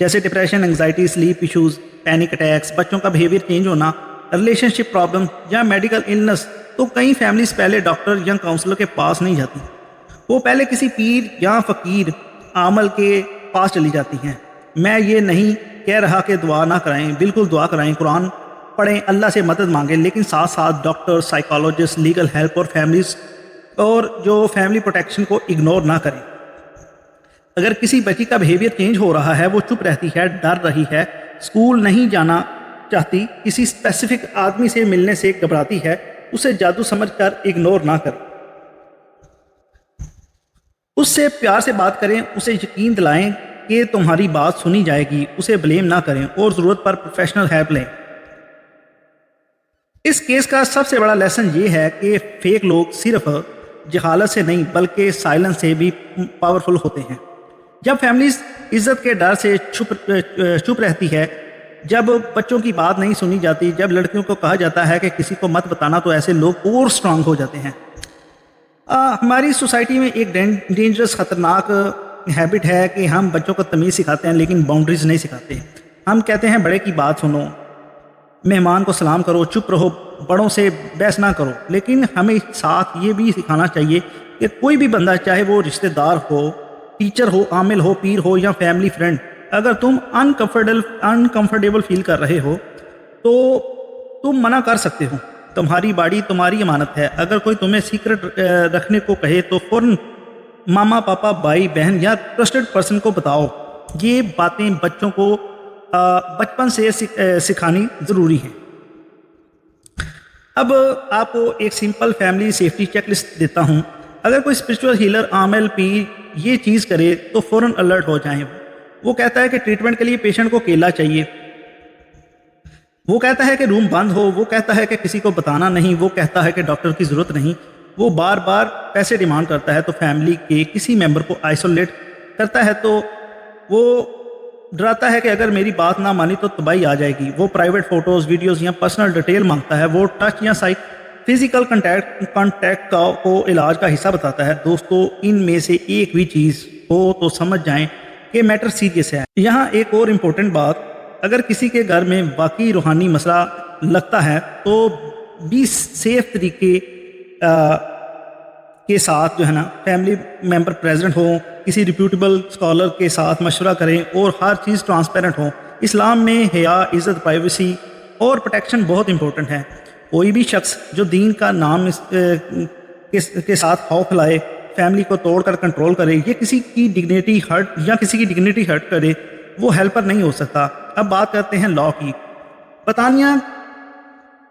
جیسے depression, anxiety, slip issues, panic attacks, بچوں کا بیہیویئر چینج ہونا، ریلیشن شپ پرابلم یا میڈیکل النس، تو کئی فیملیز پہلے ڈاکٹر یا کاؤنسلر کے پاس نہیں جاتی، وہ پہلے کسی پیر یا فقیر عامل کے پاس چلی جاتی ہیں۔ میں یہ نہیں کہہ رہا کہ دعا نہ کرائیں، بالکل دعا کرائیں، قرآن پڑھیں، اللہ سے مدد مانگیں، لیکن ساتھ ساتھ ڈاکٹر، سائیکالوجسٹ، لیگل ہیلپ اور جو فیملی پروٹیکشن کو اگنور نہ کریں۔ اگر کسی بچی کا بیہیویئر چینج ہو رہا ہے، وہ چپ رہتی ہے، ڈر رہی ہے، اسکول نہیں جانا چاہتی، کسی اسپیسیفک آدمی سے ملنے سے گھبراتی ہے، اسے جادو سمجھ کر اگنور نہ کریں، اس سے پیار سے بات کریں، اسے یقین دلائیں کہ تمہاری بات سنی جائے گی، اسے بلیم نہ کریں اور ضرورت پر پروفیشنل ہیلپ لیں۔ اس کیس کا سب سے بڑا لیسن یہ ہے کہ فیک لوگ صرف جہالت سے نہیں بلکہ سائلنس سے بھی پاورفل ہوتے ہیں۔ جب فیملیز عزت کے ڈر سے چپ رہتی ہے، جب بچوں کی بات نہیں سنی جاتی، جب لڑکیوں کو کہا جاتا ہے کہ کسی کو مت بتانا، تو ایسے لوگ اور سٹرونگ ہو جاتے ہیں۔ ہماری سوسائٹی میں ایک ڈینجرس، خطرناک ہیبٹ ہے کہ ہم بچوں کو تمیز سکھاتے ہیں لیکن باؤنڈریز نہیں سکھاتے۔ ہم کہتے ہیں بڑے کی بات سنو، مہمان کو سلام کرو، چپ رہو، بڑوں سے بحث نہ کرو، لیکن ہمیں ساتھ یہ بھی سکھانا چاہیے کہ کوئی بھی بندہ، چاہے وہ رشتہ دار ہو، ٹیچر ہو، عامل ہو، پیر ہو یا فیملی فرینڈ، اگر تم انکمفرٹیبل فیل کر رہے ہو تو تم منع کر سکتے ہو۔ تمہاری باڈی تمہاری امانت ہے۔ اگر کوئی تمہیں سیکرٹ رکھنے کو کہے تو فوراً ماما، پاپا، بھائی، بہن یا ٹرسٹڈ پرسن کو بتاؤ۔ یہ باتیں بچوں کو بچپن سے سکھانی ضروری ہیں۔ اب آپ کو ایک simple family safety check list دیتا ہوں۔ اگر کوئی اسپرچول ہیلر، عامل، پیر یہ چیز کرے تو فوراً الرٹ ہو جائیں۔ وہ کہتا ہے کہ ٹریٹمنٹ کے لیے پیشنٹ کو کیلا چاہیے، وہ کہتا ہے کہ روم بند ہو، وہ کہتا ہے کہ کسی کو بتانا نہیں، وہ کہتا ہے کہ ڈاکٹر کی ضرورت نہیں، وہ بار بار پیسے ڈیمانڈ کرتا ہے، تو فیملی کے کسی ممبر کو آئسولیٹ کرتا ہے، تو وہ ڈراتا ہے کہ اگر میری بات نہ مانی تو تباہی آ جائے گی۔ وہ پرائیویٹ فوٹوز، ویڈیوز یا پرسنل ڈیٹیل مانگتا ہے، وہ ٹچ یا فزیکل کانٹیکٹ کو علاج کا حصہ بتاتا ہے۔ دوستو، ان میں سے ایک بھی چیز ہو تو سمجھ جائیں کہ میٹر سیریس ہے۔ یہاں ایک اور امپورٹنٹ بات، اگر کسی کے گھر میں واقعی روحانی مسئلہ لگتا ہے تو بھی سیف طریقے کے ساتھ جو ہے نا فیملی ممبر پریزنٹ ہوں، کسی ریپیوٹیبل اسکالر کے ساتھ مشورہ کریں اور ہر چیز ٹرانسپیرنٹ ہو۔ اسلام میں حیا، عزت، پرائیویسی اور پروٹیکشن بہت امپورٹنٹ ہے۔ کوئی بھی شخص جو دین کا نام کے ساتھ خوف لائے، فیملی کو توڑ کر کنٹرول کرے، یہ کسی کی ڈگنیٹی ہرٹ کرے، وہ ہیلپر نہیں ہو سکتا۔ اب بات کرتے ہیں لا کی۔ برطانیہ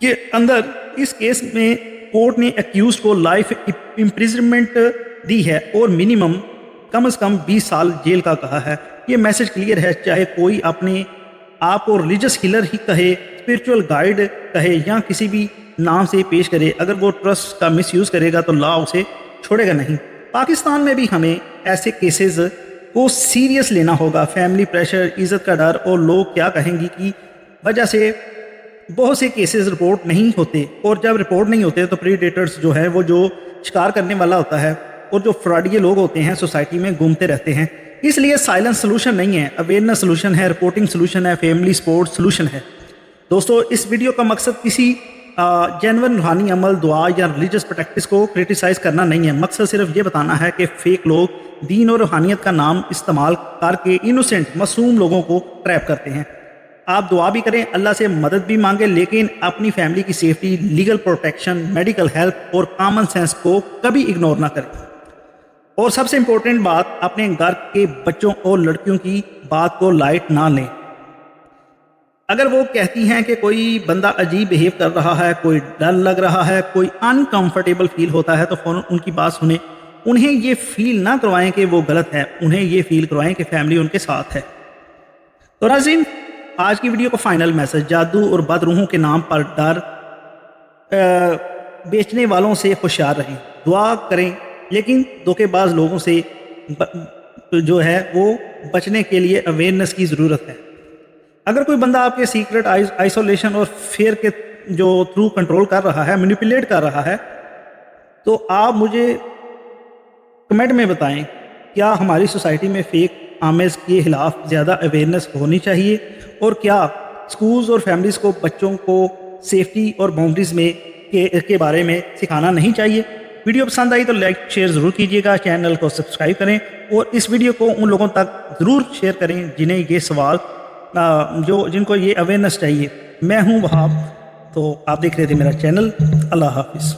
کے اندر اس کیس میں کورٹ نے ایکیوزڈ کو لائف امپریزنمنٹ دی ہے اور منیمم کم از کم 20 سال جیل کا کہا ہے۔ یہ میسج کلیئر ہے، چاہے کوئی اپنے آپ کو ریلیجس ہیلر ہی کہے، اسپرچول گائیڈ کہے یا کسی بھی نام سے پیش کرے، اگر وہ ٹرسٹ کا مس یوز کرے گا تو لا اسے چھوڑے گا نہیں۔ پاکستان میں بھی ہمیں ایسے کیسز کو سیریس لینا ہوگا۔ فیملی پریشر، عزت کا ڈر اور لوگ کیا کہیں گی کی وجہ سے بہت سے کیسز رپورٹ نہیں ہوتے، اور جب رپورٹ نہیں ہوتے تو پریڈیٹرز جو ہے وہ جو شکار کرنے والا ہوتا ہے اور جو فراڈیے لوگ ہوتے ہیں سوسائٹی میں گھومتے رہتے ہیں۔ اس لیے سائلنس سلوشن نہیں ہے، اویئرنس سلوشن ہے، رپورٹنگ سلوشن ہے، فیملی سپورٹ سلوشن ہے۔ دوستو، اس ویڈیو کا مقصد کسی جینون روحانی عمل، دعا یا ریلیجس پریکٹس کو کرٹیسائز کرنا نہیں ہے۔ مقصد صرف یہ بتانا ہے کہ فیک لوگ دین اور روحانیت کا نام استعمال کر کے انوسینٹ معصوم لوگوں کو ٹریپ کرتے ہیں۔ آپ دعا بھی کریں، اللہ سے مدد بھی مانگیں، لیکن اپنی فیملی کی safety, legal protection, medical help اور کامن سینس کو کبھی اگنور نہ کریں۔ اور سب سے امپورٹنٹ بات، اپنے گھر کے بچوں اور لڑکیوں کی بات کو لائٹ نہ لیں۔ اگر وہ کہتی ہیں کہ کوئی بندہ عجیب بیہیو کر رہا ہے، کوئی ڈر لگ رہا ہے، کوئی انکمفرٹیبل فیل ہوتا ہے، تو فوراً ان کی بات سنیں۔ انہیں یہ فیل نہ کروائیں کہ وہ غلط ہے، انہیں یہ فیل کروائیں کہ فیملی ان کے ساتھ ہے۔ تو ناظرین، آج کی ویڈیو کا فائنل میسج، جادو اور بد روحوں کے نام پر ڈر بیچنے والوں سے ہوشیار رہیں، دعا کریں، لیکن دھوکے باز لوگوں سے جو ہے وہ بچنے کے لیے اویئرنس کی ضرورت ہے۔ اگر کوئی بندہ آپ کے سیکرٹ آئسولیشن اور فیئر کے جو تھرو کنٹرول کر رہا ہے، مینیپولیٹ کر رہا ہے، تو آپ مجھے کمنٹ میں بتائیں، کیا ہماری سوسائٹی میں فیک آمیز کے خلاف زیادہ اویئرنیس ہونی چاہیے، اور کیا اسکولز اور فیملیز کو بچوں کو سیفٹی اور باؤنڈریز میں کے بارے میں سکھانا نہیں چاہیے؟ ویڈیو پسند آئی تو لائک شیئر ضرور کیجیے گا، چینل کو سبسکرائب کریں اور اس ویڈیو کو ان لوگوں تک ضرور شیئر کریں جنہیں یہ سوال جن کو یہ اویئرنیس چاہیے۔ میں ہوں وہاب، تو آپ دیکھ رہے تھے میرا چینل۔ اللہ حافظ۔